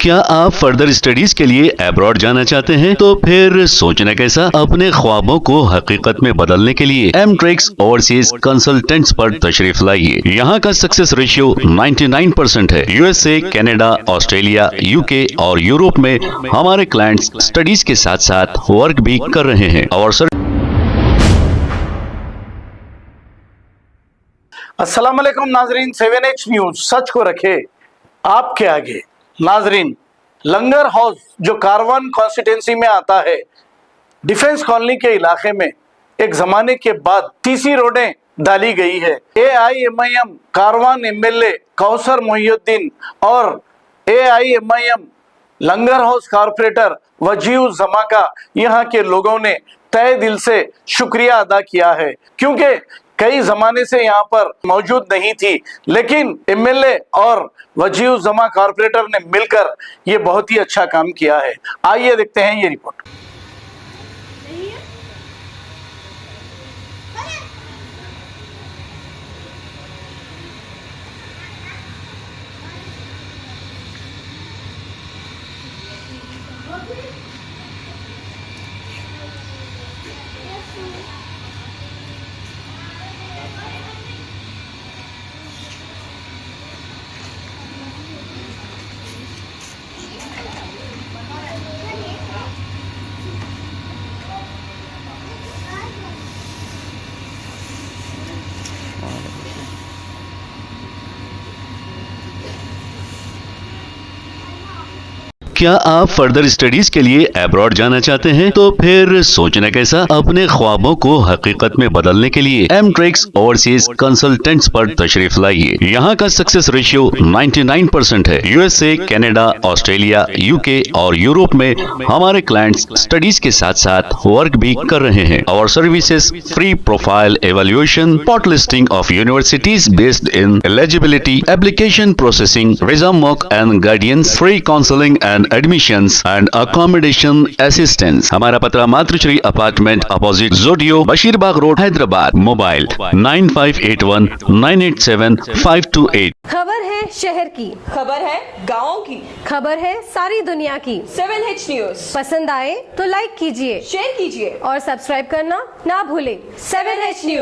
क्या आप further studies के लिए अब्रॉड जाना चाहते हैं? तो फिर सोचना कैसा, अपने ख्वाबों को हकीकत में बदलने के लिए एमट्रिक्स ओवरसीज कंसल्टेंट्स पर तशरीफ लाइए। यहाँ का सक्सेस रेशियो 99% है। यूएसए, कनाडा, ऑस्ट्रेलिया, यूके और यूरोप में हमारे क्लाइंट्स स्टडीज के साथ साथ वर्क भी कर रहे हैं और अस्सलाम वालेकुम नाजरीन, 7H न्यूज सच को रखे आपके आगे। नाजरीन, लंगर हाउस जो कारवान कॉन्स्टिट्यूंसी में आता है, डिफेंस कॉलोनी के इलाके में एक जमाने के बाद तीसरी रोडें डाली गई है। AIMIM कारवान MLA कौसर मोहिउद्दीन और AIMIM लंगर हाउस कारपोरेटर वजीउर जमा का यहाँ के लोगों ने तहे दिल से शुक्रिया अदा किया है, क्योंकि कई जमाने से यहाँ पर मौजूद नहीं थी, लेकिन MLA और वजीउर जमा कारपोरेटर ने मिलकर ये बहुत ही अच्छा काम किया है। आइए देखते हैं ये रिपोर्ट। क्या आप फर्दर स्टडीज के लिए अब्रॉड जाना चाहते हैं? तो फिर सोचना कैसा, अपने ख्वाबों को हकीकत में बदलने के लिए एमट्रिक्स ओवरसीज कंसल्टेंट्स पर तशरीफ लाइए। यहाँ का सक्सेस रेशियो 99% है। यूएसए, कनाडा, ऑस्ट्रेलिया, यूके और यूरोप में हमारे क्लाइंट्स स्टडीज के साथ साथ वर्क भी कर रहे हैं और services free profile evaluation, pot listing of universities based in eligibility, application processing, visa mock and guidance, free counselling and admissions and accommodation assistance. हमारा पता मातृश्री अपार्टमेंट अपोजिट जोडियो, बशीरबाग रोड, हैदराबाद। मोबाइल 9581987528। खबर है शहर की, खबर है गाँव की, खबर है सारी दुनिया की। 7H न्यूज पसंद आए तो लाइक कीजिए, शेयर कीजिए और सब्सक्राइब करना ना भूलें। 7H news.